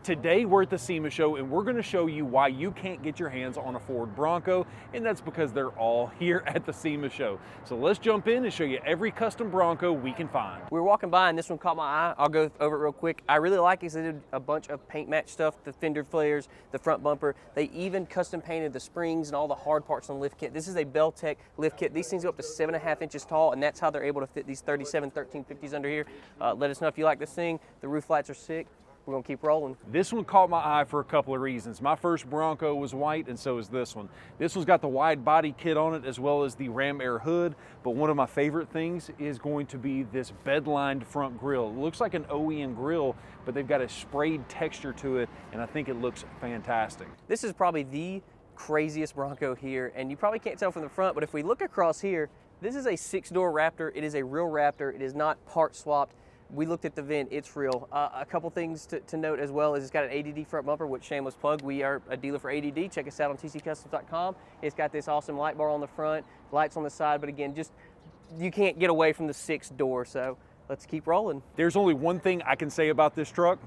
Today we're at the SEMA Show and we're going to show you why you can't get your hands on a Ford Bronco, and that's because they're all here at the SEMA Show. So let's jump in and show you every custom Bronco we can find. We were walking by and this one caught my eye. I'll go over it real quick. I really like it because they did a bunch of paint match stuff, the fender flares, the front bumper. They even custom painted the springs and all the hard parts on the lift kit. This is a Beltec lift kit. These things go up to 7.5 inches tall, and that's how they're able to fit these 37 1350s under here. Let us know if you like this thing. The roof lights are sick. We're gonna keep rolling. This one caught my eye for a couple of reasons. My first Bronco was white, and so is this one. This one's got the wide body kit on it as well as the ram air hood, but one of my favorite things is going to be this bed-lined front grille. It looks like an OEM grille, but they've got a sprayed texture to it, and I think it looks fantastic. This is probably the craziest Bronco here, and you probably can't tell from the front, but if we look across here, this is a 6-door Raptor. It is a real Raptor. It is not part swapped. We looked at the VIN, it's real. A couple things to note as well is it's got an ADD front bumper, which shameless plug. We are a dealer for ADD. Check us out on tccustoms.com. It's got this awesome light bar on the front, lights on the side, but again, just you can't get away from the 6-door, so let's keep rolling. There's only one thing I can say about this truck: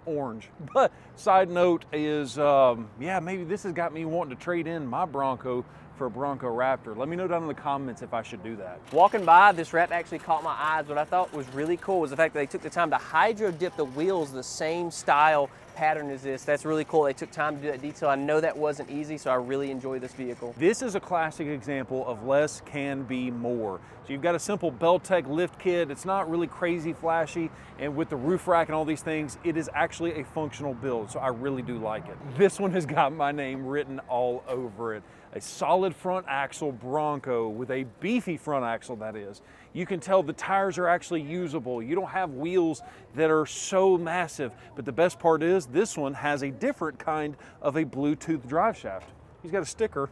orange. But side note is, yeah, maybe this has got me wanting to trade in my Bronco for a Bronco Raptor. Let me know down in the comments if I should do that. Walking by, this wrap actually caught my eyes. What I thought was really cool was the fact that they took the time to hydro dip the wheels the same style pattern as this. That's really cool. They took time to do that detail. I know that wasn't easy, so I really enjoy this vehicle. This is a classic example of less can be more. So you've got a simple Beltec lift kit. It's not really crazy flashy, and with the roof rack and all these things, it is actually a functional build, so I really do like it. This one has got my name written all over it. A solid front axle Bronco with a beefy front axle, that is. You can tell the tires are actually usable. You don't have wheels that are so massive, but the best part is this one has a different kind of a Bluetooth drive shaft. He's got a sticker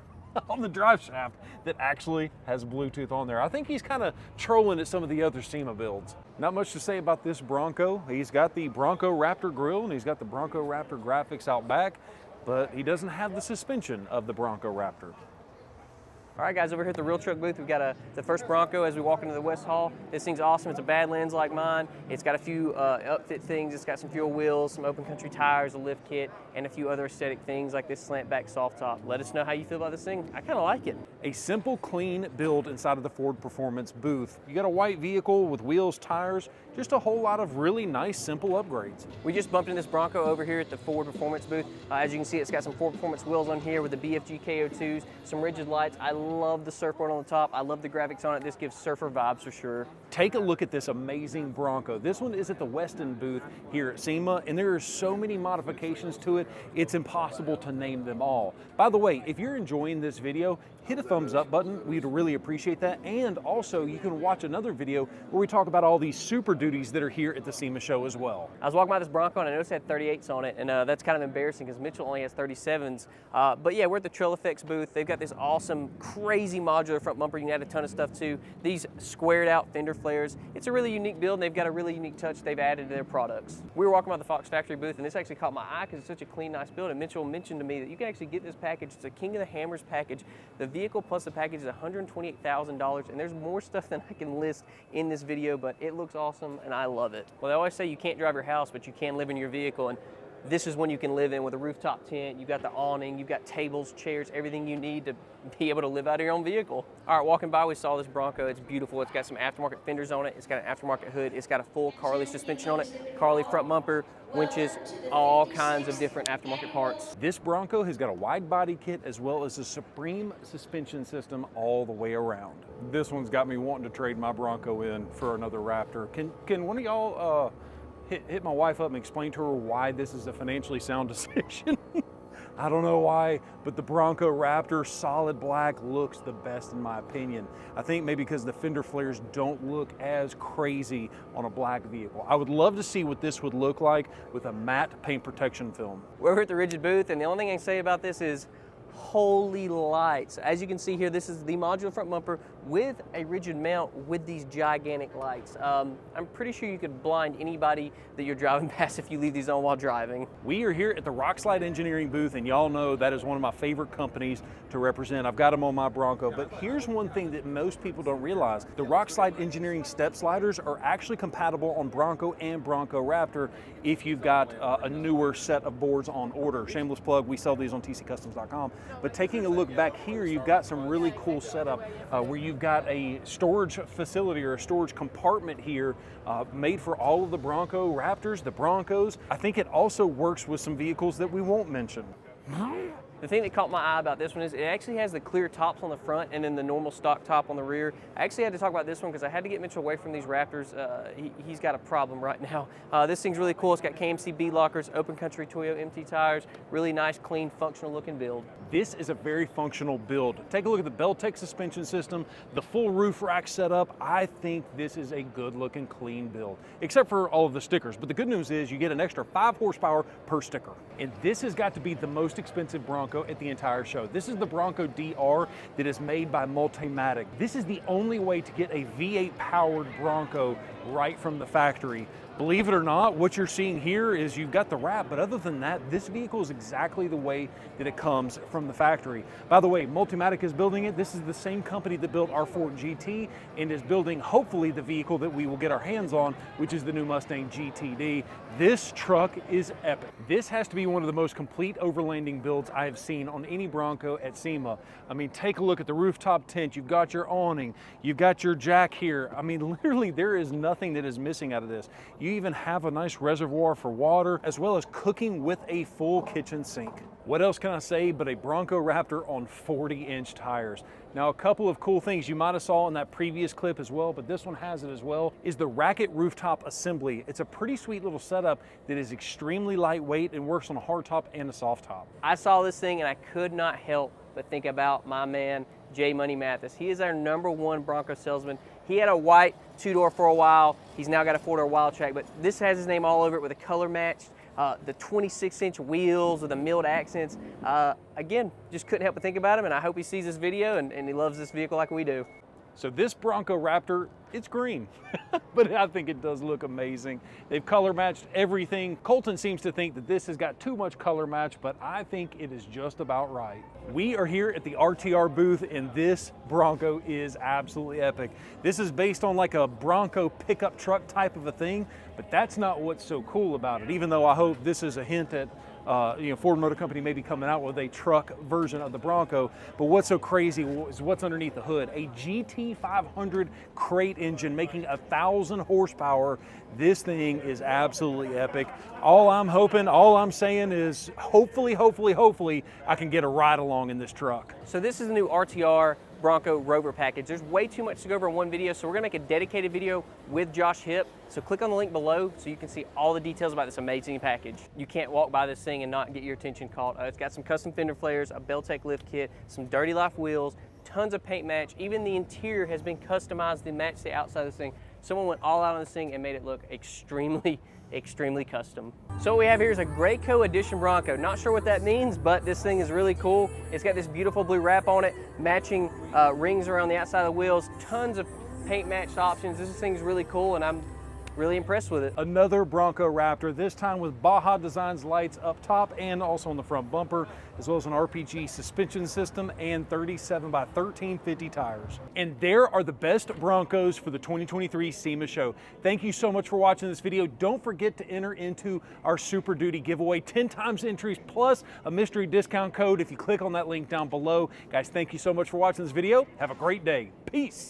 on the drive shaft that actually has Bluetooth on there. I think he's kind of trolling at some of the other SEMA builds. Not much to say about this Bronco. He's got the Bronco Raptor grille and he's got the Bronco Raptor graphics out back, but he doesn't have the suspension of the Bronco Raptor. All right, guys, over here at the Real Truck booth, we've got the first Bronco as we walk into the West Hall. This thing's awesome. It's a bad lens like mine. It's got a few upfit things. It's got some fuel wheels, some open country tires, a lift kit, and a few other aesthetic things like this slant back soft top. Let us know how you feel about this thing. I kind of like it. A simple, clean build inside of the Ford Performance booth. You got a white vehicle with wheels, tires, just a whole lot of really nice, simple upgrades. We just bumped in this Bronco over here at the Ford Performance booth. As you can see, it's got some Ford Performance wheels on here with the BFG KO2s, some rigid lights. I love the surfboard on the top. I love the graphics on it. This gives surfer vibes for sure. Take a look at this amazing Bronco. This one is at the Weston booth here at SEMA, and there are so many modifications to it, it's impossible to name them all. By the way, if you're enjoying this video, hit a thumbs up button. We'd really appreciate that. And also, you can watch another video where we talk about all these Super Duties that are here at the SEMA Show as well. I was walking by this Bronco and I noticed it had 38s on it, and that's kind of embarrassing because Mitchell only has 37s. But yeah, we're at the Trail Effects booth. They've got this awesome, crazy modular front bumper. You can add a ton of stuff to. These squared out fender flares. It's a really unique build, and they've got a really unique touch they've added to their products. We were walking by the Fox Factory booth, and this actually caught my eye because it's such a clean, nice build. And Mitchell mentioned to me that you can actually get this package. It's a King of the Hammers package. The vehicle plus the package is $128,000, and there's more stuff than I can list in this video, but it looks awesome, and I love it. Well, they always say you can't drive your house, but you can live in your vehicle, and this is one you can live in with a rooftop tent. You've got the awning, you've got tables, chairs, everything you need to be able to live out of your own vehicle. All right, walking by, we saw this Bronco. It's beautiful. It's got some aftermarket fenders on it. It's got an aftermarket hood. It's got a full Carly suspension on it, Carly front bumper, winches, all kinds of different aftermarket parts. This Bronco has got a wide body kit as well as a Supreme suspension system all the way around. This one's got me wanting to trade my Bronco in for another Raptor. Can one of y'all hit my wife up and explain to her why this is a financially sound decision? I don't know why, but the Bronco Raptor solid black looks the best in my opinion. I think maybe because the fender flares don't look as crazy on a black vehicle. I would love to see what this would look like with a matte paint protection film. We're over at the Rigid booth, and the only thing I can say about this is holy lights. As you can see here, this is the modular front bumper with a rigid mount with these gigantic lights. I'm pretty sure you could blind anybody that you're driving past if you leave these on while driving. We are here at the Rockslide Engineering booth, and y'all know that is one of my favorite companies to represent. I've got them on my Bronco, but here's one thing that most people don't realize. The Rockslide Engineering step sliders are actually compatible on Bronco and Bronco Raptor if you've got a newer set of boards on order. Shameless plug, we sell these on tccustoms.com. But taking a look back here, you've got some really cool setup where you've got a storage facility or a storage compartment here made for all of the Bronco Raptors, the Broncos. I think it also works with some vehicles that we won't mention. The thing that caught my eye about this one is it actually has the clear tops on the front and then the normal stock top on the rear. I actually had to talk about this one because I had to get Mitchell away from these Raptors. He's got a problem right now. This thing's really cool. It's got KMC bead lockers, open country Toyo MT tires, really nice, clean, functional looking build. This is a very functional build. Take a look at the Beltec suspension system, the full roof rack setup. I think this is a good looking, clean build, except for all of the stickers. But the good news is you get an extra 5 horsepower per sticker. And this has got to be the most expensive Bronco at the entire show. This is the Bronco DR that is made by Multimatic. This is the only way to get a V8 powered Bronco right from the factory. Believe it or not, what you're seeing here is you've got the wrap, but other than that, this vehicle is exactly the way that it comes from the factory. By the way, Multimatic is building it. This is the same company that built our Ford GT and is building, hopefully, the vehicle that we will get our hands on, which is the new Mustang GTD. This truck is epic. This has to be one of the most complete overlanding builds I have seen on any Bronco at SEMA. I mean, take a look at the rooftop tent. You've got your awning. You've got your jack here. I mean, literally, there is nothing that is missing out of this. You even have a nice reservoir for water, as well as cooking with a full kitchen sink. What else can I say but a Bronco Raptor on 40-inch tires? Now, a couple of cool things you might have saw in that previous clip as well, but this one has it as well, is the Racket rooftop assembly. It's a pretty sweet little setup that is extremely lightweight and works on a hard top and a soft top. I saw this thing and I could not help but think about my man, J Money Mathis. He is our #1 Bronco salesman. He had a white 2-door for a while. He's now got a 4-door Wildtrak, but this has his name all over it with a color matched, the 26-inch wheels with the milled accents. Again, just couldn't help but think about him, and I hope he sees this video and he loves this vehicle like we do. So this Bronco Raptor, it's green, but I think it does look amazing. They've color matched everything. Colton seems to think that this has got too much color match, but I think it is just about right. We are here at the RTR booth, and this Bronco is absolutely epic. This is based on like a Bronco pickup truck type of a thing, but that's not what's so cool about it, even though I hope this is a hint at Ford Motor Company may be coming out with a truck version of the Bronco. But what's so crazy is what's underneath the hood. A GT500 crate engine making 1,000 horsepower. This thing is absolutely epic. All I'm saying is hopefully I can get a ride along in this truck. So this is the new RTR Bronco Rover package. There's way too much to go over in one video, so we're gonna make a dedicated video with Josh Hipp. So click on the link below so you can see all the details about this amazing package. You can't walk by this thing and not get your attention caught. It's got some custom fender flares, a Beltec lift kit, some Dirty Life wheels, tons of paint match. Even the interior has been customized to match the outside of this thing. Someone went all out on this thing and made it look extremely custom. So what we have here is a Graco Edition Bronco. Not sure what that means, but this thing is really cool. It's got this beautiful blue wrap on it, matching rings around the outside of the wheels, tons of paint matched options. This thing's really cool, and I'm really impressed with it. Another Bronco Raptor, this time with Baja Designs lights up top and also on the front bumper, as well as an RPG suspension system and 37 by 1350 tires. And there are the best Broncos for the 2023 SEMA Show. Thank you so much for watching this video. Don't forget to enter into our Super Duty giveaway, 10 times entries plus a mystery discount code if you click on that link down below. Guys, thank you so much for watching this video. Have a great day. Peace.